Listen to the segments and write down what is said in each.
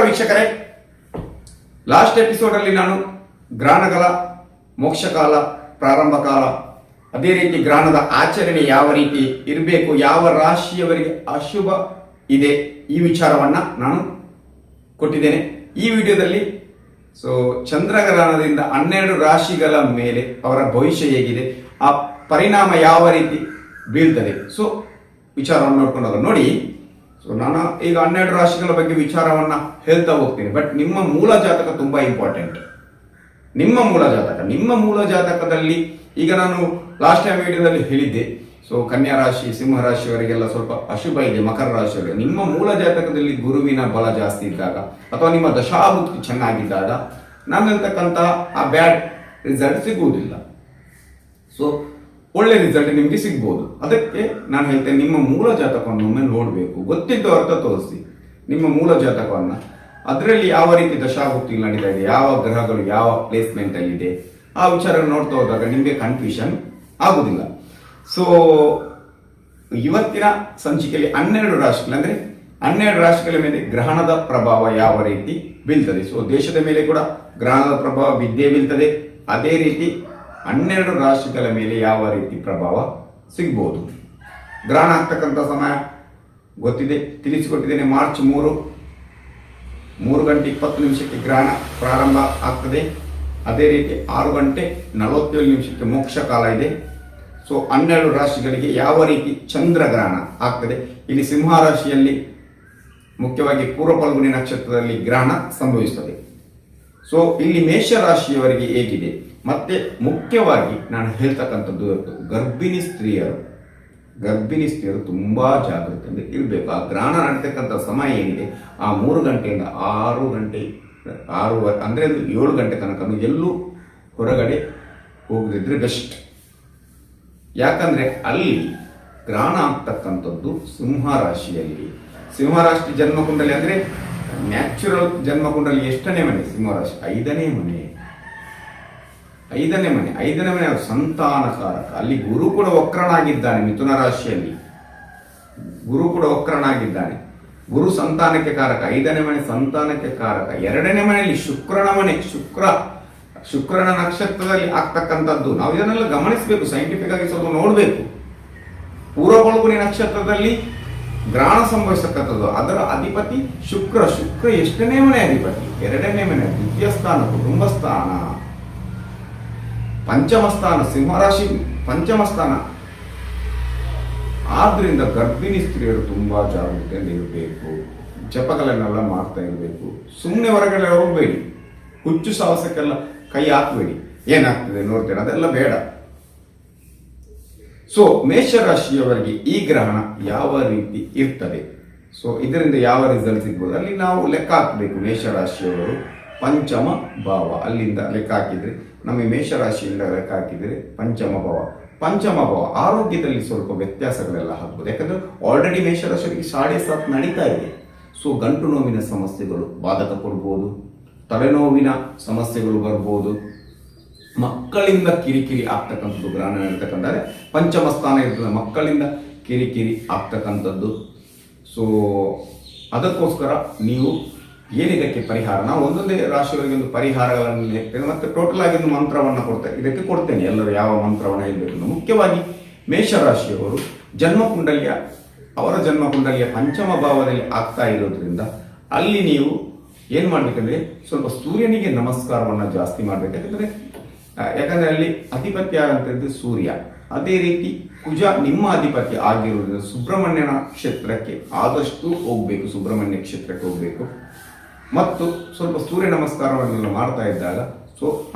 ವೀಕ್ಷಕರೇ, last episode ಅಲ್ಲಿ ನಾನು ಗ್ರಹಣಗಳ ಮೋಕ್ಷಕಾಲ, ಪ್ರಾರಂಭ ಕಾಲ, ಅದೇ ರೀತಿ ಗ್ರಹಣದ ಆಚರಣೆ ಯಾವ ರೀತಿ ಇರಬೇಕು, ಯಾವ ರಾಶಿಯವರಿಗೆ ಅಶುಭ ಇದೆ, ಈ ವಿಚಾರವನ್ನ ನಾನು ಕೊಟ್ಟಿದ್ದೇನೆ. ಈ ವಿಡಿಯೋದಲ್ಲಿ ಚಂದ್ರಗ್ರಹಣದಿಂದ 12 ರಾಶಿಗಳ ಮೇಲೆ ಅವರ ಭವಿಷ್ಯ ಹೇಗಿದೆ, ಆ ಪರಿಣಾಮ ಯಾವ ರೀತಿ ಬೀಳ್ತದೆ, ವಿಚಾರವನ್ನು ನೋಡ್ಕೊಂಡಾಗ ನೋಡಿ. ನಾನು ಈಗ 12 ರಾಶಿಗಳ ಬಗ್ಗೆ ವಿಚಾರವನ್ನ ಹೇಳ್ತಾ ಹೋಗ್ತೀನಿ. ಬಟ್ ನಿಮ್ಮ ಮೂಲ ಜಾತಕ ತುಂಬಾ ಇಂಪಾರ್ಟೆಂಟ್. ನಿಮ್ಮ ಮೂಲ ಜಾತಕದಲ್ಲಿ ಈಗ ನಾನು ಲಾಸ್ಟ್ ಟೈಮ್ ವಿಡಿಯೋದಲ್ಲಿ ಹೇಳಿದ್ದೆ, ಕನ್ಯಾ ರಾಶಿ, ಸಿಂಹ ರಾಶಿಯವರಿಗೆಲ್ಲ ಸ್ವಲ್ಪ ಅಶುಭ ಇದೆ. ಮಕರ ರಾಶಿಯವರಿಗೆ ನಿಮ್ಮ ಮೂಲ ಜಾತಕದಲ್ಲಿ ಗುರುವಿನ ಬಲ ಜಾಸ್ತಿ ಇದ್ದಾಗ ಅಥವಾ ನಿಮ್ಮ ದಶಾಭುಕ್ತಿ ಚೆನ್ನಾಗಿದ್ದಾಗ ನಾನು ಹೇಳ್ತಕ್ಕಂತಹ ಆ ಬ್ಯಾಡ್ ರಿಸಲ್ಟ್ ಸಿಗುವುದಿಲ್ಲ. ಒಳ್ಳೆ ರಿಸಲ್ಟ್ ನಿಮಗೆ ಸಿಗ್ಬೋದು. ಅದಕ್ಕೆ ನಾನು ಹೇಳ್ತೇನೆ, ನಿಮ್ಮ ಮೂಲ ಜಾತಕವನ್ನು ಒಮ್ಮೆ ನೋಡಬೇಕು. ಗೊತ್ತಿದ್ದು ಅರ್ಥ ತೋರಿಸಿ ನಿಮ್ಮ ಮೂಲ ಜಾತಕವನ್ನ, ಅದರಲ್ಲಿ ಯಾವ ರೀತಿ ದಶಾಭುಕ್ತಿ ನಡೀತಾ ಇದೆ, ಯಾವ ಗ್ರಹಗಳು ಯಾವ ಪ್ಲೇಸ್ಮೆಂಟ್ ಅಲ್ಲಿ ಇದೆ, ಆ ವಿಚಾರ ನೋಡ್ತಾ ಹೋದಾಗ ನಿಮಗೆ ಕನ್ಫ್ಯೂಷನ್ ಆಗುದಿಲ್ಲ. ಇವತ್ತಿನ ಸಂಚಿಕೆಯಲ್ಲಿ 12 ರಾಶಿಗಳು ಅಂದ್ರೆ 12 ರಾಶಿಗಳ ಮೇಲೆ ಗ್ರಹಣದ ಪ್ರಭಾವ ಯಾವ ರೀತಿ ಬೀಳ್ತದೆ. ದೇಶದ ಮೇಲೆ ಕೂಡ ಗ್ರಹಣದ ಪ್ರಭಾವ ಬಿದ್ದೇ ಬೀಳ್ತದೆ. ಅದೇ ರೀತಿ 12 ರಾಶಿಗಳ ಮೇಲೆ ಯಾವ ರೀತಿ ಪ್ರಭಾವ ಸಿಗ್ಬಹುದು. ಗ್ರಹಣ ಆಗ್ತಕ್ಕಂಥ ಸಮಯ ಗೊತ್ತಿದೆ, ತಿಳಿಸಿಕೊಟ್ಟಿದ್ದೇನೆ. ಮಾರ್ಚ್ 3 ಗಂಟೆ 20 ನಿಮಿಷಕ್ಕೆ ಗ್ರಹಣ ಪ್ರಾರಂಭ ಆಗ್ತದೆ. ಅದೇ ರೀತಿ 6 ಗಂಟೆ 47 ನಿಮಿಷಕ್ಕೆ ಮೋಕ್ಷ ಕಾಲ ಇದೆ. 12 ರಾಶಿಗಳಿಗೆ ಯಾವ ರೀತಿ ಚಂದ್ರಗ್ರಹಣ ಆಗ್ತದೆ. ಇಲ್ಲಿ ಸಿಂಹ ರಾಶಿಯಲ್ಲಿ ಮುಖ್ಯವಾಗಿ ಪೂರ್ವ ಫಲ್ಗುಣಿ ನಕ್ಷತ್ರದಲ್ಲಿ ಗ್ರಹಣ ಸಂಭವಿಸುತ್ತದೆ. ಇಲ್ಲಿ ಮೇಷ ರಾಶಿಯವರಿಗೆ ಹೇಗಿದೆ, ಮತ್ತೆ ಮುಖ್ಯವಾಗಿ ನಾನು ಹೇಳ್ತಕ್ಕಂಥದ್ದು ಗರ್ಭಿಣಿ ಸ್ತ್ರೀಯರು ತುಂಬಾ ಜಾಗೃತಿಯಿಂದ ಇರಬೇಕು. ಆ ಗ್ರಹಣ ನಡೀತಕ್ಕಂಥ ಸಮಯ ಏನಿದೆ, ಆ 3 ಗಂಟೆಯಿಂದ 6 ಗಂಟೆ 6 ಅಂದ್ರೆ 7 ಗಂಟೆ ತನಕ ಎಲ್ಲೂ ಹೊರಗಡೆ ಹೋಗದಿದ್ರೆ ಬೆಸ್ಟ್. ಯಾಕಂದ್ರೆ ಅಲ್ಲಿ ಗ್ರಹಣ ಆಗ್ತಕ್ಕಂಥದ್ದು ಸಿಂಹ ರಾಶಿಯಲ್ಲಿ. ಸಿಂಹ ರಾಶಿ ಜನ್ಮಕುಂಡಲಿ ಅಂದ್ರೆ ನ್ಯಾಚುರಲ್ ಜನ್ಮಕುಂಡಲಿ ಎಷ್ಟನೇ ಮನೆ? ಸಿಂಹ ರಾಶಿ 5ನೇ ಮನೆ. 5ನೇ ಮನೆ ಅದು ಸಂತಾನಕಾರಕ. ಅಲ್ಲಿ ಗುರು ಕೂಡ ವಕ್ರನಾಗಿದ್ದಾನೆ. ಮಿಥುನ ರಾಶಿಯಲ್ಲಿ ಗುರು ಕೂಡ ವಕ್ರನಾಗಿದ್ದಾನೆ. ಗುರು ಸಂತಾನಕ್ಕೆ ಕಾರಕ. 5ನೇ ಮನೆ ಸಂತಾನಕ್ಕೆ ಕಾರಕ. 2ನೇ ಮನೆಯಲ್ಲಿ ಶುಕ್ರನ ಮನೆ. ಶುಕ್ರನ ನಕ್ಷತ್ರದಲ್ಲಿ ಆಗ್ತಕ್ಕಂಥದ್ದು ನಾವು ಇದನ್ನೆಲ್ಲ ಗಮನಿಸಬೇಕು. ಸೈಂಟಿಫಿಕ್ ಆಗಿ ಸ್ವಲ್ಪ ನೋಡಬೇಕು. ಪೂರ್ವ ಫಲ್ಗುಣಿ ನಕ್ಷತ್ರದಲ್ಲಿ ಗ್ರಹಣ ಸಂಭವಿಸತಕ್ಕಂಥದ್ದು, ಅದರ ಅಧಿಪತಿ ಶುಕ್ರ ಎಷ್ಟನೇ ಮನೆ ಅಧಿಪತಿ? 2ನೇ ಮನೆ, ದ್ವಿತೀಯ ಸ್ಥಾನ, ಕುಟುಂಬ ಸ್ಥಾನ, ಪಂಚಮ ಸ್ಥಾನ. ಸಿಂಹರಾಶಿ ಪಂಚಮ ಸ್ಥಾನ. ಆದ್ರಿಂದ ಗರ್ಭಿಣಿ ಸ್ತ್ರೀಯರು ತುಂಬಾ ಜಾಗೃತಿಯಿಂದ ಇರಬೇಕು. ಜಪಗಳನ್ನೆಲ್ಲ ಮಾಡ್ತಾ ಇರಬೇಕು. ಸುಮ್ಮನೆ ಹೊರಗಡೆ ಹೋಗಬೇಡಿ. ಹುಚ್ಚು ಸಾಹಸಕ್ಕೆಲ್ಲ ಕೈ ಹಾಕಬೇಡಿ. ಏನಾಗ್ತದೆ ನೋಡ್ತೇನೆ, ಅದೆಲ್ಲ ಬೇಡ. ಮೇಷರಾಶಿಯವರಿಗೆ ಈ ಗ್ರಹಣ ಯಾವ ರೀತಿ ಇರ್ತದೆ, ಇದರಿಂದ ಯಾವ ರಿಸಲ್ಟ್ ಸಿಗ್ಬೋದು ಅಲ್ಲಿ ನಾವು ಲೆಕ್ಕ ಹಾಕಬೇಕು. ಮೇಷರಾಶಿಯವರು ಪಂಚಮ ಭಾವ ಅಲ್ಲಿಂದ ಲೆಕ್ಕ ಹಾಕಿದ್ರೆ, ನಮಗೆ ಮೇಷರಾಶಿಯಿಂದ ಲೆಕ್ಕ ಹಾಕಿದ್ರೆ ಪಂಚಮ ಭಾವ ಆರೋಗ್ಯದಲ್ಲಿ ಸ್ವಲ್ಪ ವ್ಯತ್ಯಾಸಗಳೆಲ್ಲ ಆಗ್ಬೋದು. ಯಾಕಂದ್ರೆ ಆಲ್ರೆಡಿ ಮೇಷರಾಶಿಯವರಿಗೆ 7.5 ನಡೀತಾ ಇದೆ. ಗಂಟು ನೋವಿನ ಸಮಸ್ಯೆಗಳು ಬಾಧಕ ಕೊಡ್ಬೋದು, ತಲೆನೋವಿನ ಸಮಸ್ಯೆಗಳು ಬರ್ಬೋದು, ಮಕ್ಕಳಿಂದ ಕಿರಿಕಿರಿ ಆಗ್ತಕ್ಕಂಥದ್ದು. ಗ್ರಹಣ ಇರ್ತಕ್ಕಂಥದ್ದು ಪಂಚಮ ಸ್ಥಾನ ಇರ್ತದೆ, ಮಕ್ಕಳಿಂದ ಕಿರಿಕಿರಿ ಆಗ್ತಕ್ಕಂಥದ್ದು. ಅದಕ್ಕೋಸ್ಕರ ನೀವು ಏನಿದಕ್ಕೆ ಪರಿಹಾರ, ನಾವು ಒಂದೊಂದೇ ರಾಶಿಯವರಿಗೆ ಒಂದು ಪರಿಹಾರಗಳನ್ನು ಹೇಳ್ತೇನೆ, ಮತ್ತೆ ಟೋಟಲ್ ಆಗಿ ಒಂದು ಮಂತ್ರವನ್ನು ಕೊಡ್ತೇನೆ. ಎಲ್ಲರೂ ಯಾವ ಮಂತ್ರವನ್ನು ಹೇಳಬೇಕು. ಮುಖ್ಯವಾಗಿ ಮೇಷರಾಶಿಯವರು ಅವರ ಜನ್ಮಕುಂಡಲಿಯ ಪಂಚಮ ಭಾವದಲ್ಲಿ ಆಗ್ತಾ ಇರೋದ್ರಿಂದ ಅಲ್ಲಿ ನೀವು ಏನ್ ಮಾಡ್ಬೇಕಂದ್ರೆ ಸ್ವಲ್ಪ ಸೂರ್ಯನಿಗೆ ನಮಸ್ಕಾರವನ್ನ ಜಾಸ್ತಿ ಮಾಡ್ಬೇಕು. ಯಾಕಂದ್ರೆ ಅಲ್ಲಿ ಅಧಿಪತ್ಯ ಆಗಂತದ್ದು ಸೂರ್ಯ. ಅದೇ ರೀತಿ ಕುಜ ನಿಮ್ಮ ಅಧಿಪತ್ಯ ಆಗಿರುವುದರಿಂದ ಸುಬ್ರಹ್ಮಣ್ಯನ ಕ್ಷೇತ್ರಕ್ಕೆ ಆದಷ್ಟು ಹೋಗ್ಬೇಕು. ಸುಬ್ರಹ್ಮಣ್ಯ ಕ್ಷೇತ್ರಕ್ಕೆ ಹೋಗ್ಬೇಕು ಮತ್ತು ಸ್ವಲ್ಪ ಸೂರ್ಯ ನಮಸ್ಕಾರವನ್ನೆಲ್ಲ ಮಾಡ್ತಾ ಇದ್ದಾಗ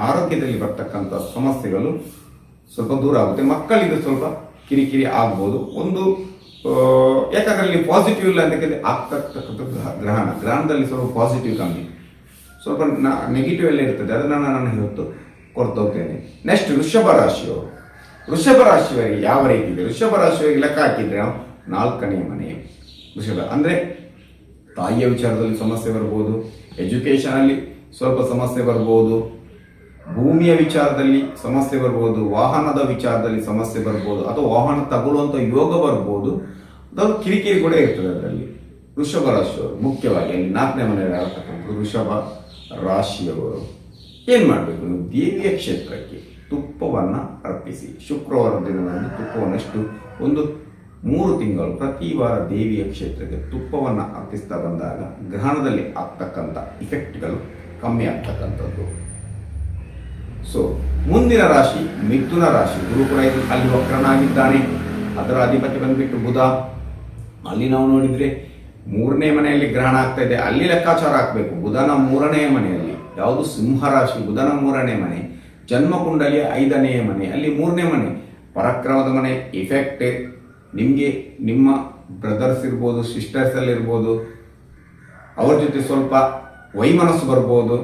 ಆರೋಗ್ಯದಲ್ಲಿ ಬರ್ತಕ್ಕಂಥ ಸಮಸ್ಯೆಗಳು ಸ್ವಲ್ಪ ದೂರ ಆಗುತ್ತೆ. ಮಕ್ಕಳಿಗೆ ಸ್ವಲ್ಪ ಕಿರಿಕಿರಿ ಆಗ್ಬೋದು. ಯಾಕಂದ್ರೆ ಅಲ್ಲಿ ಪಾಸಿಟಿವ್ ಇಲ್ಲ ಅಂತ ಆಗ್ತಕ್ಕಂಥ ಗ್ರಹಣದಲ್ಲಿ ಸ್ವಲ್ಪ ಪಾಸಿಟಿವ್ ಕಮ್ಮಿ, ಸ್ವಲ್ಪ ನೆಗೆಟಿವ್ ಎಲ್ಲ ಇರ್ತದೆ. ಅದನ್ನ ನಾನು ಇವತ್ತು ಕೊಡ್ತಾ ಹೋಗ್ತೇನೆ. ನೆಕ್ಸ್ಟ್ ವೃಷಭ ರಾಶಿಯವರಿಗೆ ಯಾವ ರೀತಿ ಇದೆ? ವೃಷಭ ರಾಶಿಯವರಿಗೆ ಲೆಕ್ಕ ಹಾಕಿದ್ರೆ 4ನೇ ಮನೆ ವೃಷಭ ಅಂದ್ರೆ ತಾಯಿಯ ವಿಚಾರದಲ್ಲಿ ಸಮಸ್ಯೆ ಬರ್ಬೋದು, ಎಜುಕೇಶನ್ ಅಲ್ಲಿ ಸ್ವಲ್ಪ ಸಮಸ್ಯೆ ಬರ್ಬೋದು, ಭೂಮಿಯ ವಿಚಾರದಲ್ಲಿ ಸಮಸ್ಯೆ ಬರ್ಬೋದು, ವಾಹನದ ವಿಚಾರದಲ್ಲಿ ಸಮಸ್ಯೆ ಬರ್ಬೋದು, ಅಥವಾ ವಾಹನ ತಗೊಳ್ಳುವಂತ ಯೋಗ ಬರ್ಬೋದು. ಅದು ಕಿರಿಕಿರಿ ಕೂಡ ಇರ್ತದೆ ಅದರಲ್ಲಿ. ವೃಷಭ ರಾಶಿಯವರು ಮುಖ್ಯವಾಗಿ ಅಲ್ಲಿ 4ನೇ ಮನೆಯಲ್ಲಿ ಆಗ್ತಕ್ಕಂಥದ್ದು ವೃಷಭ ರಾಶಿಯವರು ಏನು ಮಾಡಬೇಕು? ನೀವು ದೇವಿಯ ಕ್ಷೇತ್ರಕ್ಕೆ ತುಪ್ಪವನ್ನು ಅರ್ಪಿಸಿ. ಶುಕ್ರವಾರ ದಿನದಂದು ತುಪ್ಪವನ್ನಷ್ಟು ಒಂದು 3 ತಿಂಗಳು ಪ್ರತಿ ವಾರ ದೇವಿಯ ಕ್ಷೇತ್ರಕ್ಕೆ ತುಪ್ಪವನ್ನು ಅರ್ಪಿಸ್ತಾ ಬಂದಾಗ ಗ್ರಹಣದಲ್ಲಿ ಆಗ್ತಕ್ಕಂಥ ಇಫೆಕ್ಟ್ಗಳು ಕಮ್ಮಿ ಆಗ್ತಕ್ಕಂಥದ್ದು. ಸೊ ಮುಂದಿನ ರಾಶಿ ಮಿಥುನ ರಾಶಿ. ಗುರು ಕೂಡ ಅಲ್ಲಿ ವಕ್ರನಾಗಿದ್ದಾನೆ. ಅದರ ಅಧಿಪತಿ ಬಂದ್ಬಿಟ್ಟು ಬುಧ. ಅಲ್ಲಿ ನಾವು ನೋಡಿದ್ರೆ 3ನೇ ಮನೆಯಲ್ಲಿ ಗ್ರಹಣ ಆಗ್ತಾ ಇದೆ. ಅಲ್ಲಿ ಲೆಕ್ಕಾಚಾರ ಹಾಕಬೇಕು. ಬುಧನ 3ನೇ ಮನೆಯಲ್ಲಿ, ಯಾವುದು ಸಿಂಹ ರಾಶಿ, ಬುಧನ 3ನೇ ಮನೆ, ಜನ್ಮಕುಂಡಲಿಯ 5ನೇ ಮನೆ, ಅಲ್ಲಿ 3ನೇ ಮನೆ, ಪರಾಕ್ರಮದ ಮನೆ. ಇಫೆಕ್ಟ್ ನಿಮಗೆ ನಿಮ್ಮ ಬ್ರದರ್ಸ್ ಇರ್ಬೋದು, ಸಿಸ್ಟರ್ಸ್ ಅಲ್ಲಿ ಇರ್ಬೋದು, ಅವ್ರ ಜೊತೆ ಸ್ವಲ್ಪ ವೈಮನಸ್ಸು ಬರ್ಬೋದು,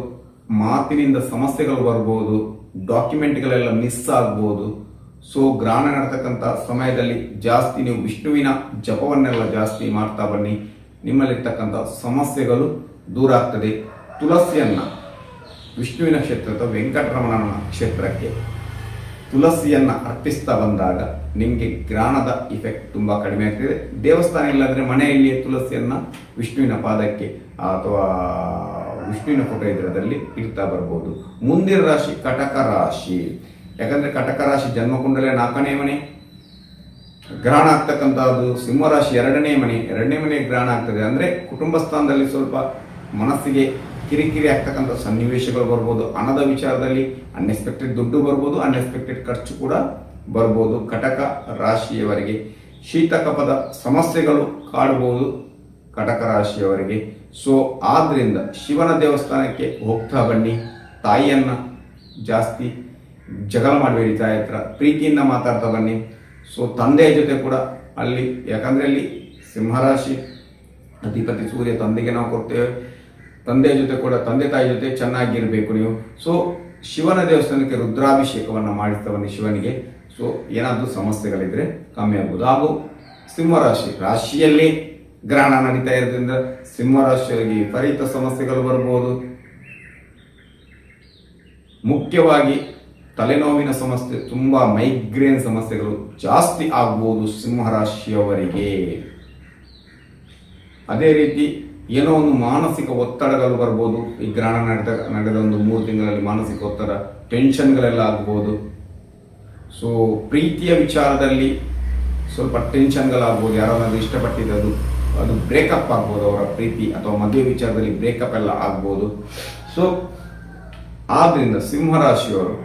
ಮಾತಿನಿಂದ ಸಮಸ್ಯೆಗಳು ಬರ್ಬೋದು, ಡಾಕ್ಯುಮೆಂಟ್ಗಳೆಲ್ಲ ಮಿಸ್ ಆಗ್ಬೋದು. ಸೊ ಗ್ರಹಣ ನಡ್ತಕ್ಕಂಥ ಸಮಯದಲ್ಲಿ ಜಾಸ್ತಿ ನೀವು ವಿಷ್ಣುವಿನ ಜಪವನ್ನೆಲ್ಲ ಜಾಸ್ತಿ ಮಾಡ್ತಾ ಬನ್ನಿ. ನಿಮ್ಮಲ್ಲಿರ್ತಕ್ಕಂಥ ಸಮಸ್ಯೆಗಳು ದೂರ ಆಗ್ತದೆ. ತುಳಸಿಯನ್ನ ವಿಷ್ಣುವಿನ ಕ್ಷೇತ್ರ ಅಥವಾ ವೆಂಕಟರಮಣನ ಕ್ಷೇತ್ರಕ್ಕೆ ತುಳಸಿಯನ್ನ ಅರ್ಪಿಸ್ತಾ ಬಂದಾಗ ನಿಮಗೆ ಗ್ರಹಣದ ಇಫೆಕ್ಟ್ ತುಂಬಾ ಕಡಿಮೆ ಆಗ್ತದೆ. ದೇವಸ್ಥಾನ ಇಲ್ಲಾಂದ್ರೆ ಮನೆಯಲ್ಲಿಯೇ ತುಳಸಿಯನ್ನ ವಿಷ್ಣುವಿನ ಪಾದಕ್ಕೆ ಅಥವಾ ವಿಷ್ಣುವಿನ ಫೋಟೋ ಇದರಲ್ಲಿ ಇಡ್ತಾ ಬರ್ಬೋದು. ಮುಂದಿನ ರಾಶಿ ಕಟಕ ರಾಶಿ. ಯಾಕಂದ್ರೆ ಕಟಕ ರಾಶಿ ಜನ್ಮಕುಂಡಲಿಯ 4ನೇ ಮನೆ, ಗ್ರಹಣ ಆಗ್ತಕ್ಕಂಥದ್ದು ಸಿಂಹರಾಶಿ 2ನೇ ಮನೆ. 2ನೇ ಮನೆ ಗ್ರಹಣ ಆಗ್ತದೆ ಅಂದ್ರೆ ಕುಟುಂಬ ಸ್ಥಾನದಲ್ಲಿ ಸ್ವಲ್ಪ ಮನಸ್ಸಿಗೆ ಕಿರಿಕಿರಿ ಆಗ್ತಕ್ಕಂಥ ಸನ್ನಿವೇಶಗಳು ಬರ್ಬೋದು. ಹಣದ ವಿಚಾರದಲ್ಲಿ ಅನ್ಎಕ್ಸ್ಪೆಕ್ಟೆಡ್ ದುಡ್ಡು ಬರ್ಬೋದು, ಅನ್ಎಕ್ಸ್ಪೆಕ್ಟೆಡ್ ಖರ್ಚು ಕೂಡ ಬರ್ಬೋದು. ಕಟಕ ರಾಶಿಯವರಿಗೆ ಶೀತ ಕಫದ ಸಮಸ್ಯೆಗಳು ಕಾಡಬಹುದು ಕಟಕ ರಾಶಿಯವರಿಗೆ. ಸೊ ಆದ್ರಿಂದ ಶಿವನ ದೇವಸ್ಥಾನಕ್ಕೆ ಹೋಗ್ತಾ ಬನ್ನಿ. ತಾಯಿಯನ್ನ ಜಾಸ್ತಿ ಜಗಳ ಮಾಡಬೇಡಿ, ತಾಯಿ ಹತ್ರ ಪ್ರೀತಿಯಿಂದ ಮಾತಾಡ್ತಾ ಬನ್ನಿ. ಸೊ ತಂದೆಯ ಜೊತೆ ಕೂಡ ಅಲ್ಲಿ, ಯಾಕಂದ್ರೆ ಅಲ್ಲಿ ಸಿಂಹರಾಶಿ ಅಧಿಪತಿ ಸೂರ್ಯ, ತಂದೆಗೆ ನಾವು ಕೊಡ್ತೇವೆ. ತಂದೆಯ ಜೊತೆ ಕೂಡ ತಂದೆ ತಾಯಿ ಜೊತೆ ಚೆನ್ನಾಗಿರ್ಬೇಕು ನೀವು. ಸೊ ಶಿವನ ದೇವಸ್ಥಾನಕ್ಕೆ ರುದ್ರಾಭಿಷೇಕವನ್ನು ಮಾಡಿಸ್ತಾ ಬನ್ನಿ ಶಿವನಿಗೆ. ಸೊ ಏನಾದರೂ ಸಮಸ್ಯೆಗಳಿದ್ರೆ ಕಮ್ಮಿ ಆಗ್ಬೋದು. ಹಾಗೂ ಸಿಂಹರಾಶಿ ರಾಶಿಯಲ್ಲಿ ಗ್ರಹಣ ನಡೀತಾ ಇರೋದ್ರಿಂದ ಸಿಂಹರಾಶಿಯವರಿಗೆ ವಿಪರೀತ ಸಮಸ್ಯೆಗಳು ಬರ್ಬೋದು. ಮುಖ್ಯವಾಗಿ ತಲೆನೋವಿನ ಸಮಸ್ಯೆ, ತುಂಬಾ ಮೈಗ್ರೇನ್ ಸಮಸ್ಯೆಗಳು ಜಾಸ್ತಿ ಆಗ್ಬೋದು ಸಿಂಹರಾಶಿಯವರಿಗೆ. ಅದೇ ರೀತಿ ಏನೋ ಒಂದು ಮಾನಸಿಕ ಒತ್ತಡಗಳು ಬರ್ಬೋದು. ಈ ಗ್ರಹಣ ನಡೆದ ಒಂದು 3 ತಿಂಗಳಲ್ಲಿ ಮಾನಸಿಕ ಒತ್ತಡ, ಟೆನ್ಷನ್ಗಳೆಲ್ಲ ಆಗ್ಬೋದು. ಸೊ ಪ್ರೀತಿಯ ವಿಚಾರದಲ್ಲಿ ಸ್ವಲ್ಪ ಟೆನ್ಷನ್ಗಳಾಗ್ಬೋದು. ಯಾರಾದ್ರೂ ಇಷ್ಟಪಟ್ಟಿದ್ದು ಅದು ಬ್ರೇಕಪ್ ಆಗ್ಬೋದು, ಅವರ ಪ್ರೀತಿ ಅಥವಾ ಮದುವೆ ವಿಚಾರದಲ್ಲಿ ಬ್ರೇಕಪ್ ಎಲ್ಲ ಆಗ್ಬೋದು. ಸೊ ಆದ್ರಿಂದ ಸಿಂಹರಾಶಿಯವರು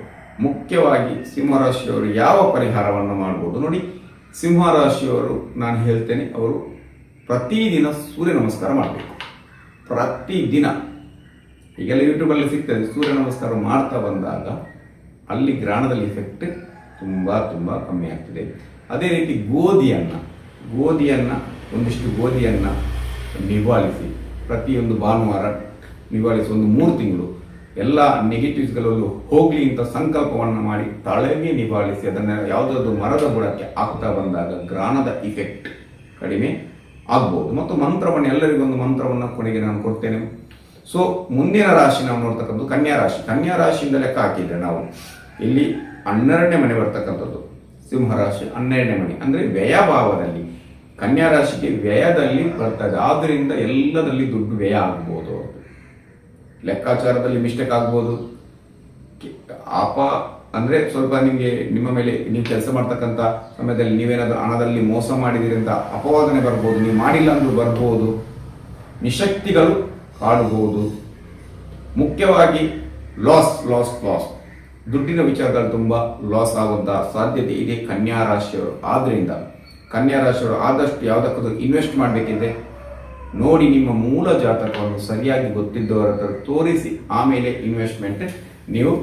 ಮುಖ್ಯವಾಗಿ ಸಿಂಹರಾಶಿಯವರು ಯಾವ ಪರಿಹಾರವನ್ನು ಮಾಡ್ಬೋದು ನೋಡಿ. ಸಿಂಹರಾಶಿಯವರು ನಾನು ಹೇಳ್ತೇನೆ, ಅವರು ಪ್ರತಿದಿನ ಸೂರ್ಯ ನಮಸ್ಕಾರ ಮಾಡಬೇಕು. ಪ್ರತಿದಿನ ಈಗೆಲ್ಲ ಯೂಟ್ಯೂಬಲ್ಲಿ ಸಿಗ್ತದೆ. ಸೂರ್ಯ ನಮಸ್ಕಾರ ಮಾಡ್ತಾ ಬಂದಾಗ ಅಲ್ಲಿ ಗ್ರಹಣದಲ್ಲಿ ಇಫೆಕ್ಟ್ ತುಂಬಾ ಕಮ್ಮಿ ಆಗ್ತದೆ. ಅದೇ ರೀತಿ ಗೋಧಿಯನ್ನ ಒಂದಿಷ್ಟು ಗೋಧಿಯನ್ನ ನಿವಾಳಿಸಿ ಪ್ರತಿಯೊಂದು ಭಾನುವಾರ ನಿವಾಳಿಸಿ ಒಂದು 3 ತಿಂಗಳು ಎಲ್ಲ ನೆಗೆಟಿವ್ಸ್ಗಳಲ್ಲೂ ಹೋಗ್ಲಿ ಅಂತ ಸಂಕಲ್ಪವನ್ನು ಮಾಡಿ ತಳಗೆ ನಿವಾಳಿಸಿ ಅದನ್ನ ಯಾವುದಾದ್ರು ಮರದ ಬುಡಕ್ಕೆ ಹಾಕ್ತಾ ಬಂದಾಗ ಗ್ರಹಣದ ಇಫೆಕ್ಟ್ ಕಡಿಮೆ ಆಗ್ಬೋದು. ಮತ್ತು ಮಂತ್ರವನ್ನು, ಎಲ್ಲರಿಗೊಂದು ಮಂತ್ರವನ್ನು ಕೊನೆಗೆ ನಾನು ಕೊಡ್ತೇನೆ. ಸೊ ಮುಂದಿನ ರಾಶಿ ನಾವು ನೋಡ್ತಕ್ಕಂಥದ್ದು ಕನ್ಯಾ ರಾಶಿ. ಕನ್ಯಾ ರಾಶಿಯಿಂದ ಲೆಕ್ಕ ಹಾಕಿದ್ರೆ ನಾವು ಇಲ್ಲಿ 12ನೇ ಮನೆ ಬರ್ತಕ್ಕಂಥದ್ದು ಸಿಂಹರಾಶಿ 12ನೇ ಮನೆ ಅಂದ್ರೆ ವ್ಯಯಭಾವದಲ್ಲಿ. ಕನ್ಯಾ ರಾಶಿಗೆ ವ್ಯಯದಲ್ಲಿ ಬರ್ತದೆ. ಆದ್ರಿಂದ ಎಲ್ಲದಲ್ಲಿ ದುಡ್ಡು ವ್ಯಯ ಆಗ್ಬೋದು. ಲೆಕ್ಕಾಚಾರದಲ್ಲಿ ಮಿಸ್ಟೇಕ್ ಆಗ್ಬೋದು. ಅಂದ್ರೆ ಸ್ವಲ್ಪ ನಿಮಗೆ ನಿಮ್ಮ ಮೇಲೆ ನೀವು ಕೆಲಸ ಮಾಡ್ತಕ್ಕಂಥ ಸಮಯದಲ್ಲಿ ನೀವೇನಾದ್ರೂ ಹಣದಲ್ಲಿ ಮೋಸ ಮಾಡಿದಿರಿ ಅಂತ ಅಪವಾದನೆ ಬರ್ಬೋದು. ನೀವು ಮಾಡಿಲ್ಲ ಅಂದ್ರೂ ಬರ್ಬೋದು. ನಿಶಕ್ತಿಗಳು ಕಾಡಬಹುದು. ಮುಖ್ಯವಾಗಿ ಲಾಸ್ ದುಡ್ಡಿನ ವಿಚಾರದಲ್ಲಿ ತುಂಬಾ ಲಾಸ್ ಆಗುವಂತ ಸಾಧ್ಯತೆ ಇದೆ ಕನ್ಯಾ ರಾಶಿಯವರು. ಆದ್ರಿಂದ ಕನ್ಯಾ ರಾಶಿಯವರು ಆದಷ್ಟು ಯಾವುದಕ್ಕಾದ್ರೂ ಇನ್ವೆಸ್ಟ್ ಮಾಡಬೇಕಿದ್ರೆ ನೋಡಿ, ನಿಮ್ಮ ಮೂಲ ಜಾತಕವನ್ನು ಸರಿಯಾಗಿ ಗೊತ್ತಿದ್ದವರ ಹತ್ರ ತೋರಿಸಿ ಆಮೇಲೆ ಇನ್ವೆಸ್ಟ್ಮೆಂಟ್ ನೀವು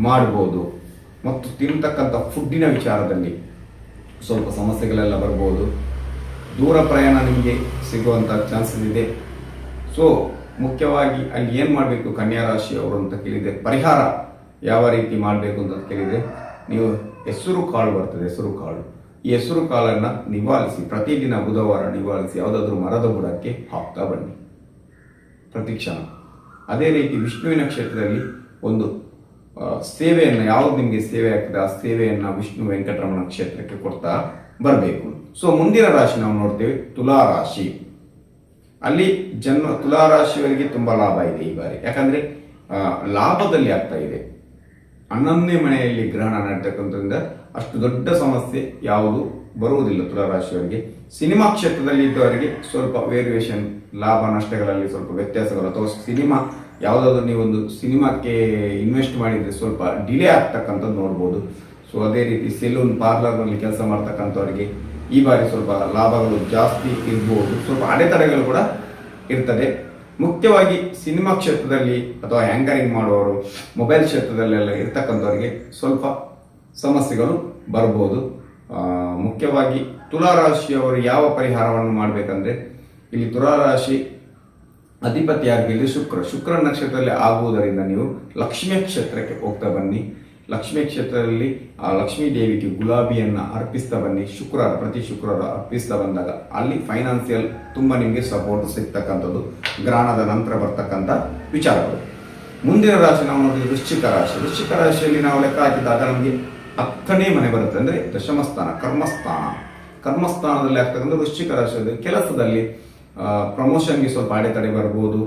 ಮಾಡಬಹುದು. ಮತ್ತು ತಿನ್ನತಕ್ಕಂಥ ಫುಡ್ಡಿನ ವಿಚಾರದಲ್ಲಿ ಸ್ವಲ್ಪ ಸಮಸ್ಯೆಗಳೆಲ್ಲ ಬರ್ಬೋದು. ದೂರ ಪ್ರಯಾಣ ನಿಮಗೆ ಸಿಗುವಂಥ ಚಾನ್ಸಸ್ ಇದೆ. ಸೊ ಮುಖ್ಯವಾಗಿ ಅಲ್ಲಿ ಏನು ಮಾಡಬೇಕು ಕನ್ಯಾ ರಾಶಿಯವರು ಅಂತ ಕೇಳಿದರೆ, ಪರಿಹಾರ ಯಾವ ರೀತಿ ಮಾಡಬೇಕು ಅಂತ ಕೇಳಿದರೆ, ನೀವು ಹೆಸರು ಕಾಳು ಬರ್ತದೆ, ಹೆಸರು ಕಾಳು, ಈ ಹೆಸರು ಕಾಳನ್ನು ನಿವಾಳಿಸಿ ಪ್ರತಿದಿನ ಬುಧವಾರ ನಿವಾಳಿಸಿ ಯಾವುದಾದ್ರೂ ಮರದ ಬುಡಕ್ಕೆ ಹಾಕ್ತಾ ಬನ್ನಿ ಪ್ರತಿಕ್ಷಣ. ಅದೇ ರೀತಿ ವಿಷ್ಣುವಿನ ಕ್ಷೇತ್ರದಲ್ಲಿ ಒಂದು ಸೇವೆಯನ್ನು, ಯಾವ್ದು ನಿಮಗೆ ಸೇವೆ ಆಗ್ತದೆ ಆ ಸೇವೆಯನ್ನು ವಿಷ್ಣು ವೆಂಕಟರಮಣ ಕ್ಷೇತ್ರಕ್ಕೆ ಕೊಡ್ತಾ ಬರಬೇಕು. ಸೊ ಮುಂದಿನ ರಾಶಿ ನಾವು ನೋಡ್ತೇವೆ ತುಲಾ ರಾಶಿ. ಅಲ್ಲಿ ತುಲಾರಾಶಿಯವರಿಗೆ ತುಂಬ ಲಾಭ ಇದೆ ಈ ಬಾರಿ. ಯಾಕಂದ್ರೆ ಲಾಭದಲ್ಲಿ ಆಗ್ತಾ ಇದೆ. 11ನೇ ಮನೆಯಲ್ಲಿ ಗ್ರಹಣ ನಡೀತಕ್ಕಂಥದ್ರಿಂದ ಅಷ್ಟು ದೊಡ್ಡ ಸಮಸ್ಯೆ ಯಾವುದು ಬರುವುದಿಲ್ಲ ತುಲಾರಾಶಿಯವರಿಗೆ. ಸಿನಿಮಾ ಕ್ಷೇತ್ರದಲ್ಲಿ ಇದ್ದವರಿಗೆ ಸ್ವಲ್ಪ ವೇರಿಯೇಷನ್, ಲಾಭ ನಷ್ಟಗಳಲ್ಲಿ ಸ್ವಲ್ಪ ವ್ಯತ್ಯಾಸಗಳು, ಅಥವಾ ಸಿನಿಮಾ ಯಾವುದಾದ್ರೂ ನೀವೊಂದು ಸಿನಿಮಾಕ್ಕೆ ಇನ್ವೆಸ್ಟ್ ಮಾಡಿದರೆ ಸ್ವಲ್ಪ ಡಿಲೇ ಆಗ್ತಕ್ಕಂಥದ್ದು ನೋಡ್ಬೋದು. ಸೊ ಅದೇ ರೀತಿ ಸೆಲೂನ್ ಪಾರ್ಲರ್ನಲ್ಲಿ ಕೆಲಸ ಮಾಡ್ತಕ್ಕಂಥವ್ರಿಗೆ ಈ ಬಾರಿ ಸ್ವಲ್ಪ ಲಾಭಗಳು ಜಾಸ್ತಿ ಇರ್ಬೋದು, ಸ್ವಲ್ಪ ಅಡೆತಡೆಗಳು ಕೂಡ ಇರ್ತದೆ. ಮುಖ್ಯವಾಗಿ ಸಿನಿಮಾ ಕ್ಷೇತ್ರದಲ್ಲಿ ಅಥವಾ ಆ್ಯಂಕರಿಂಗ್ ಮಾಡುವವರು, ಮೊಬೈಲ್ ಕ್ಷೇತ್ರದಲ್ಲೆಲ್ಲ ಇರ್ತಕ್ಕಂಥವ್ರಿಗೆ ಸ್ವಲ್ಪ ಸಮಸ್ಯೆಗಳು ಬರ್ಬೋದು. ಮುಖ್ಯವಾಗಿ ತುಲಾರಾಶಿಯವರು ಯಾವ ಪರಿಹಾರವನ್ನು ಮಾಡಬೇಕಂದ್ರೆ, ಇಲ್ಲಿ ತುಲಾರಾಶಿ ಅಧಿಪತಿಯಾಗಿ ಶುಕ್ರ ನಕ್ಷತ್ರದಲ್ಲಿ ಆಗುವುದರಿಂದ ನೀವು ಲಕ್ಷ್ಮೀ ಕ್ಷೇತ್ರಕ್ಕೆ ಹೋಗ್ತಾ ಬನ್ನಿ. ಲಕ್ಷ್ಮೀ ಕ್ಷೇತ್ರದಲ್ಲಿ ಆ ಲಕ್ಷ್ಮೀ ದೇವಿಗೆ ಗುಲಾಬಿಯನ್ನು ಅರ್ಪಿಸ್ತಾ ಬನ್ನಿ. ಪ್ರತಿ ಶುಕ್ರವಾರ ಅರ್ಪಿಸ್ತಾ ಬಂದಾಗ ಅಲ್ಲಿ ಫೈನಾನ್ಸಿಯಲ್ ತುಂಬ ನಿಮಗೆ ಸಪೋರ್ಟ್ ಸಿಗ್ತಕ್ಕಂಥದ್ದು ಗ್ರಹಣದ ನಂತರ ಬರ್ತಕ್ಕಂಥ ವಿಚಾರಗಳು. ಮುಂದಿನ ರಾಶಿ ನಾವು ನೋಡಿದ್ರೆ ವೃಶ್ಚಿಕ ರಾಶಿ. ವೃಶ್ಚಿಕ ರಾಶಿಯಲ್ಲಿ ನಾವು ಲೆಕ್ಕ ಹಾಕಿದಾಗ ನಮಗೆ 10ನೇ ಮನೆ ಬರುತ್ತೆ, ಅಂದರೆ ದಶಮಸ್ಥಾನ, ಕರ್ಮಸ್ಥಾನದಲ್ಲಿ ಆಗ್ತಕ್ಕಂಥ ವೃಶ್ಚಿಕ ರಾಶಿಯಲ್ಲಿ ಕೆಲಸದಲ್ಲಿ ಪ್ರಮೋಷನ್ಗೆ ಸ್ವಲ್ಪ ಅಡೆತಡೆ ಬರ್ಬೋದು,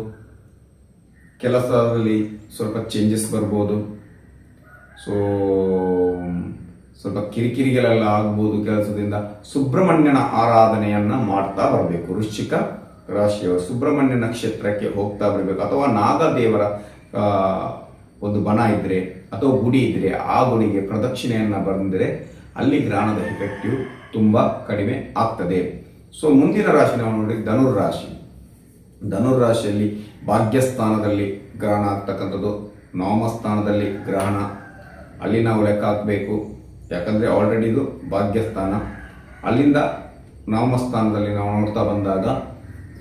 ಕೆಲಸದಲ್ಲಿ ಸ್ವಲ್ಪ ಚೇಂಜಸ್ ಬರ್ಬೋದು. ಸೊ ಸ್ವಲ್ಪ ಕಿರಿಕಿರಿಗಳೆಲ್ಲ ಆಗ್ಬೋದು ಕೆಲಸದಿಂದ. ಸುಬ್ರಹ್ಮಣ್ಯನ ಆರಾಧನೆಯನ್ನ ಮಾಡ್ತಾ ಬರಬೇಕು. ವೃಶ್ಚಿಕ ರಾಶಿಯವರು ಸುಬ್ರಹ್ಮಣ್ಯ ನಕ್ಷತ್ರಕ್ಕೆ ಹೋಗ್ತಾ ಬರಬೇಕು, ಅಥವಾ ನಾಗದೇವರ ಒಂದು ಬನ ಇದ್ರೆ ಅಥವಾ ಗುಡಿ ಇದ್ರೆ ಆ ಗುಡಿಗೆ ಪ್ರದಕ್ಷಿಣೆಯನ್ನ ಬಂದರೆ ಅಲ್ಲಿ ಗ್ರಹಣದ ಎಫೆಕ್ಟಿವ್ ತುಂಬಾ ಕಡಿಮೆ ಆಗ್ತದೆ. ಸೊ ಮುಂದಿನ ರಾಶಿ ನಾವು ನೋಡಿ ಧನುರ್ರಾಶಿ. ಧನುರ್ರಾಶಿಯಲ್ಲಿ ಭಾಗ್ಯಸ್ಥಾನದಲ್ಲಿ ಗ್ರಹಣ ಆಗ್ತಕ್ಕಂಥದ್ದು, ನವಮಸ್ಥಾನದಲ್ಲಿ ಗ್ರಹಣ, ಅಲ್ಲಿ ನಾವು ಲೆಕ್ಕ ಹಾಕಬೇಕು. ಯಾಕಂದರೆ ಆಲ್ರೆಡಿ ಇದು ಭಾಗ್ಯಸ್ಥಾನ. ಅಲ್ಲಿಂದ ನವಮಸ್ಥಾನದಲ್ಲಿ ನಾವು ನೋಡ್ತಾ ಬಂದಾಗ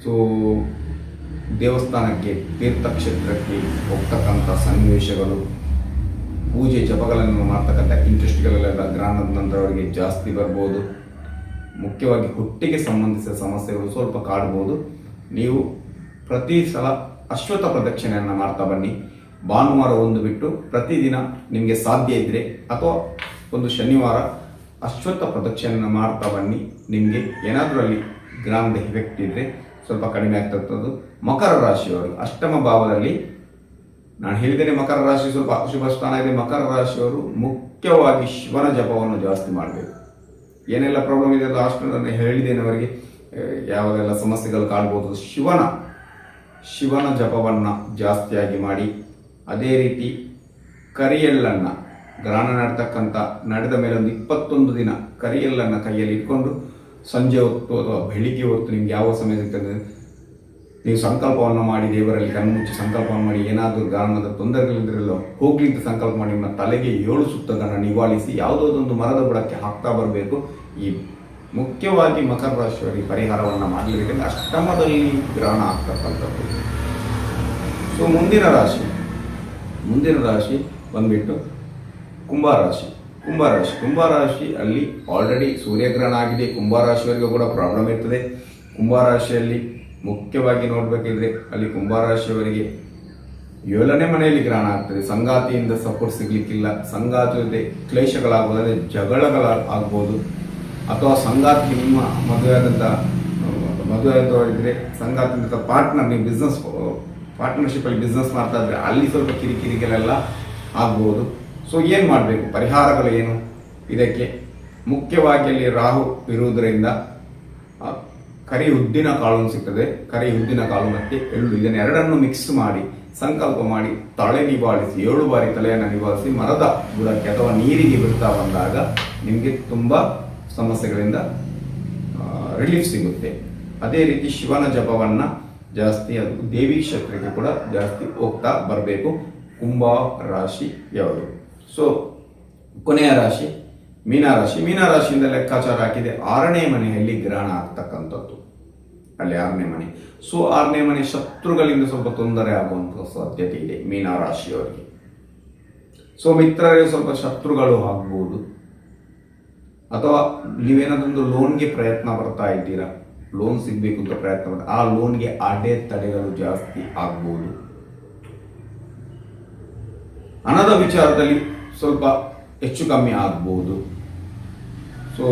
ಸೊ ದೇವಸ್ಥಾನಕ್ಕೆ, ತೀರ್ಥಕ್ಷೇತ್ರಕ್ಕೆ ಹೋಗ್ತಕ್ಕಂಥ ಸನ್ನಿವೇಶಗಳು, ಪೂಜೆ ಜಪಗಳನ್ನು ಮಾಡ್ತಕ್ಕಂಥ ಇಂಟ್ರೆಸ್ಟ್ಗಳೆಲ್ಲ ಗ್ರಹಣದ ನಂತರ ಅವರಿಗೆ ಜಾಸ್ತಿ ಬರ್ಬೋದು. ಮುಖ್ಯವಾಗಿ ಹೊಟ್ಟೆಗೆ ಸಂಬಂಧಿಸಿದ ಸಮಸ್ಯೆಗಳು ಸ್ವಲ್ಪ ಕಾಡ್ಬೋದು. ನೀವು ಪ್ರತಿ ಸಲ ಅಶ್ವತ್ಥ ಪ್ರದಕ್ಷಿಣೆಯನ್ನು ಮಾಡ್ತಾ ಬನ್ನಿ. ಭಾನುವಾರ ಒಂದು ಬಿಟ್ಟು ಪ್ರತಿದಿನ ನಿಮಗೆ ಸಾಧ್ಯ ಇದ್ದರೆ, ಅಥವಾ ಒಂದು ಶನಿವಾರ ಅಶ್ವತ್ಥ ಪ್ರದಕ್ಷಿಣೆಯನ್ನು ಮಾಡ್ತಾ ಬನ್ನಿ. ನಿಮಗೆ ಏನಾದರೂ ಅಲ್ಲಿ ಗ್ರಹಣದ ಎಫೆಕ್ಟ್ ಇದ್ದರೆ ಸ್ವಲ್ಪ ಕಡಿಮೆ ಆಗ್ತಕ್ಕಂಥದ್ದು. ಮಕರ ರಾಶಿಯವರು ಅಷ್ಟಮ ಭಾವದಲ್ಲಿ, ನಾನು ಹೇಳಿದ್ದೇನೆ ಮಕರ ರಾಶಿ ಸ್ವಲ್ಪ ಅಶುಭ ಸ್ಥಾನ ಇದೆ. ಮಕರ ರಾಶಿಯವರು ಮುಖ್ಯವಾಗಿ ಶಿವನ ಜಪವನ್ನು ಜಾಸ್ತಿ ಮಾಡಬೇಕು. ಏನೆಲ್ಲ ಪ್ರಾಬ್ಲಮ್ ಇದೆ ಲಾಸ್ಟ್ ನಾನು ಹೇಳಿದ್ದೇನೆ ಅವರಿಗೆ, ಯಾವುದೆಲ್ಲ ಸಮಸ್ಯೆಗಳು ಕಾಣ್ಬೋದು. ಶಿವನ ಜಪವನ್ನು ಜಾಸ್ತಿಯಾಗಿ ಮಾಡಿ. ಅದೇ ರೀತಿ ಕರಿಯೆಳ್ಳನ್ನು ಗ್ರಹಣ ನಡೆದ ಮೇಲೆ ಒಂದು 21 ದಿನ ಕರಿಯೆಳ್ಳನ್ನು ಕೈಯಲ್ಲಿ ಇಟ್ಕೊಂಡು ಸಂಜೆ ಹೊತ್ತು ಅಥವಾ ಬೆಳಿಗ್ಗೆ ಹೊತ್ತು ನಿಮ್ಗೆ ಯಾವ ಸಮಯ ಸಿಗ್ತದೆ ನೀವು ಸಂಕಲ್ಪವನ್ನು ಮಾಡಿ, ದೇವರಲ್ಲಿ ಕಣ್ಮುಚ್ಚಿ ಸಂಕಲ್ಪವನ್ನು ಮಾಡಿ, ಏನಾದರೂ ಗ್ರಹಣದ ತೊಂದರೆಗಳಿದ್ರಲ್ಲ ಹೋಗ್ಲಿಂತ ಸಂಕಲ್ಪ ಮಾಡಿ ನಿಮ್ಮ ತಲೆಗೆ 7 ಸುತ್ತಗಳನ್ನು ನಿವಾಳಿಸಿ ಯಾವುದೊಂದು ಮರದ ಬುಡಕ್ಕೆ ಹಾಕ್ತಾ ಬರಬೇಕು. ಈ ಮುಖ್ಯವಾಗಿ ಮಕರ ರಾಶಿಯವರಿಗೆ ಪರಿಹಾರವನ್ನು ಮಾಡಲಿಕ್ಕೆ ಅಷ್ಟಮದಲ್ಲಿ ಗ್ರಹಣ ಆಗ್ತಕ್ಕಂಥದ್ದು. ಸೊ ಮುಂದಿನ ರಾಶಿ ಬಂದ್ಬಿಟ್ಟು ಕುಂಭರಾಶಿ ಅಲ್ಲಿ ಆಲ್ರೆಡಿ ಸೂರ್ಯಗ್ರಹಣ ಆಗಿದೆ. ಕುಂಭರಾಶಿಯವರಿಗೂ ಕೂಡ ಪ್ರಾಬ್ಲಮ್ ಇರ್ತದೆ. ಕುಂಭರಾಶಿಯಲ್ಲಿ ಮುಖ್ಯವಾಗಿ ನೋಡಬೇಕಿದ್ರೆ ಅಲ್ಲಿ ಕುಂಭರಾಶಿಯವರಿಗೆ 7ನೇ ಮನೆಯಲ್ಲಿ ಗ್ರಹಣ ಆಗ್ತದೆ. ಸಂಗಾತಿಯಿಂದ ಸಪೋರ್ಟ್ ಸಿಗ್ಲಿಕ್ಕಿಲ್ಲ, ಸಂಗಾತಿ ಜೊತೆ ಕ್ಲೇಶಗಳಾಗ್ಬೋದು, ಜಗಳಗಳಾಗ್ಬೋದು, ಅಥವಾ ಸಂಗಾತಿ ನಿಮ್ಮ ಮದುವೆ ಆದವರಿದ್ರೆ ಸಂಗಾತಿಯಿಂದ ಪಾರ್ಟ್ನರ್, ನೀವು ಪಾರ್ಟ್ನರ್ಶಿಪ್ಪಲ್ಲಿ ಬಿಸ್ನೆಸ್ ಮಾಡ್ತಾ ಇದ್ರೆ ಅಲ್ಲಿ ಸ್ವಲ್ಪ ಕಿರಿಕಿರಿಗಳೆಲ್ಲ ಆಗ್ಬೋದು. ಸೊ ಏನು ಮಾಡಬೇಕು, ಪರಿಹಾರಗಳು ಏನು ಇದಕ್ಕೆ? ಮುಖ್ಯವಾಗಿ ಅಲ್ಲಿ ರಾಹು ಇರುವುದರಿಂದ ಕರಿ ಉದ್ದಿನ ಕಾಳು ಸಿಗ್ತದೆ. ಕರಿ ಉದ್ದಿನ ಕಾಳು ಮತ್ತು ಎಳ್ಳು ಇದನ್ನೆರಡನ್ನು ಮಿಕ್ಸ್ ಮಾಡಿ ಸಂಕಲ್ಪ ಮಾಡಿ ತಲೆ ನಿವಾಳಿಸಿ 7 ಬಾರಿ ತಲೆಯನ್ನು ನಿವಾಳಿಸಿ ಮರದ ಬುಡಕ್ಕೆ ಅಥವಾ ನೀರಿಗೆ ಬಿಡ್ತಾ ಬಂದಾಗ ನಿಮಗೆ ತುಂಬ ಸಮಸ್ಯೆಗಳಿಂದ ರಿಲೀಫ್ ಸಿಗುತ್ತೆ. ಅದೇ ರೀತಿ ಶಿವನ ಜಪವನ್ನು ಜಾಸ್ತಿ, ಅದು ದೇವಿ ಕ್ಷೇತ್ರಕ್ಕೆ ಕೂಡ ಜಾಸ್ತಿ ಹೋಗ್ತಾ ಬರಬೇಕು ಕುಂಭ ರಾಶಿಯವರು. ಸೊ ಕೊನೆಯ ರಾಶಿ ಮೀನರಾಶಿಯಿಂದ ಲೆಕ್ಕಾಚಾರ ಹಾಕಿದೆ 6ನೇ ಮನೆಯಲ್ಲಿ ಗ್ರಹಣ ಆಗ್ತಕ್ಕಂಥದ್ದು. ಅಲ್ಲಿ 6ನೇ ಮನೆ. ಸೊ 6ನೇ ಮನೆ ಶತ್ರುಗಳಿಂದ ಸ್ವಲ್ಪ ತೊಂದರೆ ಆಗುವಂತಹ ಸಾಧ್ಯತೆ ಇದೆ ಮೀನರಾಶಿಯವರಿಗೆ. ಸೊ ಮಿತ್ರರಿಗೆ ಸ್ವಲ್ಪ ಶತ್ರುಗಳು ಆಗ್ಬೋದು, ಅಥವಾ ನೀವೇನಾದ್ರೊಂದು ಲೋನ್ಗೆ ಪ್ರಯತ್ನ ಬರ್ತಾ ಇದ್ದೀರಾ, ಲೋನ್ ಸಿಗಬೇಕು ಅಂತ ಪ್ರಯತ್ನ ಮಾಡ್ತಾ ಆ ಲೋನ್ಗೆ ಅಡೆತಡೆಗಳು ಜಾಸ್ತಿ ಆಗ್ಬೋದು. ಹಣದ ವಿಚಾರದಲ್ಲಿ ಸ್ವಲ್ಪ ಹೆಚ್ಚು ಕಮ್ಮಿ ಆಗ್ಬೋದು. ಸೊ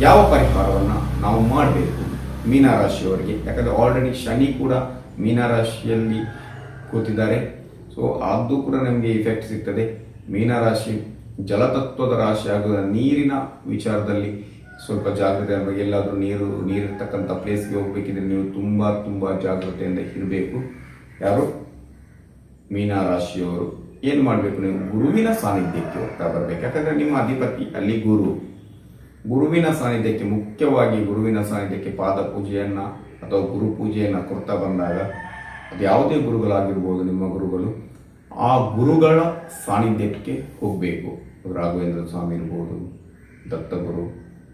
ಯಾವ ಪರಿಹಾರವನ್ನು ನಾವು ಮಾಡಬೇಕು? ಮೀನರಾಶಿಯವರಿಗೆ. ಯಾಕಂದರೆ ಆಲ್ರೆಡಿ ಶನಿ ಕೂಡ ಮೀನರಾಶಿಯಲ್ಲಿ ಕೂತಿದ್ದಾರೆ. ಸೊ ಅದು ಕೂಡ ನಮಗೆ ಇಫೆಕ್ಟ್ ಸಿಗ್ತದೆ. ಮೀನರಾಶಿ ಜಲತತ್ವದ ರಾಶಿ ಆಗುವ ನೀರಿನ ವಿಚಾರದಲ್ಲಿ ಸ್ವಲ್ಪ ಜಾಗ್ರತೆ ಆಗಬೇಕು. ಎಲ್ಲಾದರೂ ನೀರಿರ್ತಕ್ಕಂಥ ಪ್ಲೇಸ್ಗೆ ಹೋಗ್ಬೇಕಿದ್ರೆ ನೀವು ತುಂಬ ಜಾಗ್ರತೆಯಿಂದ ಇರಬೇಕು. ಯಾರು ಮೀನರಾಶಿಯವರು ಏನು ಮಾಡಬೇಕು, ನೀವು ಗುರುವಿನ ಸಾನ್ನಿಧ್ಯಕ್ಕೆ ಹೋಗ್ತಾ ಬರಬೇಕು. ಯಾಕಂದರೆ ನಿಮ್ಮ ಅಧಿಪತಿ ಅಲ್ಲಿ ಗುರುವಿನ ಸಾನ್ನಿಧ್ಯಕ್ಕೆ, ಮುಖ್ಯವಾಗಿ ಗುರುವಿನ ಸಾನ್ನಿಧ್ಯಕ್ಕೆ ಪಾದ ಪೂಜೆಯನ್ನು ಅಥವಾ ಗುರು ಪೂಜೆಯನ್ನು ಕೊಡ್ತಾ ಬಂದಾಗ, ಅದು ಯಾವುದೇ ಗುರುಗಳಾಗಿರ್ಬೋದು, ನಿಮ್ಮ ಗುರುಗಳು, ಆ ಗುರುಗಳ ಸಾನ್ನಿಧ್ಯಕ್ಕೆ ಹೋಗಬೇಕು. ರಾಘವೇಂದ್ರ ಸ್ವಾಮಿ ಇರ್ಬೋದು, ದತ್ತಗುರು,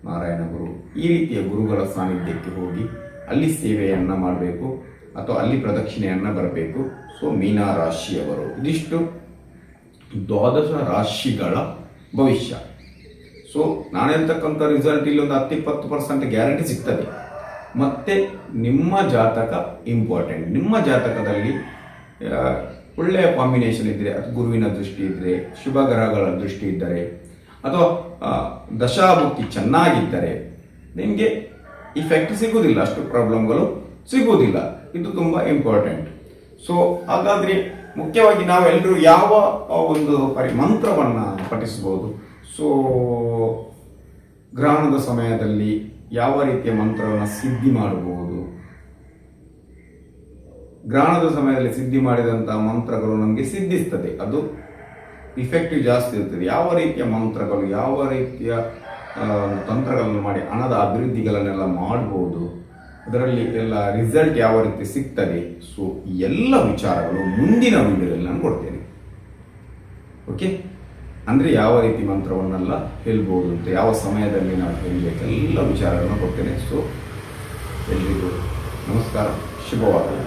ನಾರಾಯಣ ಗುರು, ಈ ರೀತಿಯ ಗುರುಗಳ ಸಾನ್ನಿಧ್ಯಕ್ಕೆ ಹೋಗಿ ಅಲ್ಲಿ ಸೇವೆಯನ್ನು ಮಾಡಬೇಕು ಅಥವಾ ಅಲ್ಲಿ ಪ್ರದಕ್ಷಿಣೆಯನ್ನು ಬರಬೇಕು. ಸೊ ಮೀನರಾಶಿಯವರು ಇದಿಷ್ಟು ದ್ವಾದಶ ರಾಶಿಗಳ ಭವಿಷ್ಯ. ಸೊ ನಾನು ಹೇಳ್ತಕ್ಕಂಥ ರಿಸಲ್ಟ್ ಇಲ್ಲಿ ಒಂದು 10-20% ಗ್ಯಾರಂಟಿ ಸಿಗ್ತದೆ. ಮತ್ತೆ ನಿಮ್ಮ ಜಾತಕ ಇಂಪಾರ್ಟೆಂಟ್. ನಿಮ್ಮ ಜಾತಕದಲ್ಲಿ ಒಳ್ಳೆಯ ಕಾಂಬಿನೇಷನ್ ಇದ್ದರೆ, ಅದು ಗುರುವಿನ ದೃಷ್ಟಿ ಇದ್ದರೆ, ಶುಭ ಗ್ರಹಗಳ ದೃಷ್ಟಿ ಇದ್ದರೆ, ಅಥವಾ ದಶಾಭುಕ್ತಿ ಚೆನ್ನಾಗಿದ್ದರೆ ನಿಮಗೆ ಇಫೆಕ್ಟ್ ಸಿಗುವುದಿಲ್ಲ, ಅಷ್ಟು ಪ್ರಾಬ್ಲಮ್ಗಳು ಸಿಗುವುದಿಲ್ಲ. ಇದು ತುಂಬ ಇಂಪಾರ್ಟೆಂಟ್. ಸೊ ಹಾಗಾದರೆ ಮುಖ್ಯವಾಗಿ ನಾವೆಲ್ಲರೂ ಯಾವ ಒಂದು ಮಂತ್ರವನ್ನು ಪಠಿಸ್ಬೋದು? ಸೊ ಗ್ರಹಣದ ಸಮಯದಲ್ಲಿ ಯಾವ ರೀತಿಯ ಮಂತ್ರವನ್ನು ಸಿದ್ಧಿ ಮಾಡಬಹುದು? ಗ್ರಹಣದ ಸಮಯದಲ್ಲಿ ಸಿದ್ಧಿ ಮಾಡಿದಂತಹ ಮಂತ್ರಗಳು ನಮಗೆ ಸಿದ್ಧಿಸ್ತದೆ, ಅದು ಇಫೆಕ್ಟಿವ್ ಜಾಸ್ತಿ ಇರ್ತದೆ. ಯಾವ ರೀತಿಯ ಮಂತ್ರಗಳು, ಯಾವ ರೀತಿಯ ತಂತ್ರಗಳನ್ನು ಮಾಡಿ ಹಣದ ಅಭಿವೃದ್ಧಿಗಳನ್ನೆಲ್ಲ ಮಾಡ್ಬೋದು, ಅದರಲ್ಲಿ ಎಲ್ಲ ರಿಸಲ್ಟ್ ಯಾವ ರೀತಿ ಸಿಗ್ತದೆ. ಸೊ ಎಲ್ಲ ವಿಚಾರಗಳು ಮುಂದಿನ ವಿಡಿಯೋದಲ್ಲಿ ನಾನು ಕೊಡ್ತೇನೆ. ಓಕೆ, ಅಂದರೆ ಯಾವ ರೀತಿ ಮಂತ್ರವನ್ನೆಲ್ಲ ಹೇಳ್ಬೋದು ಅಂತ, ಯಾವ ಸಮಯದಲ್ಲಿ ನಾವು ಹೇಳಬೇಕು, ಎಲ್ಲ ವಿಚಾರಗಳನ್ನು ಕೊಡ್ತೇನೆ. ಸೊ ಎಲ್ರಿಗೂ ನಮಸ್ಕಾರ, ಶುಭವಾಗಲಿ.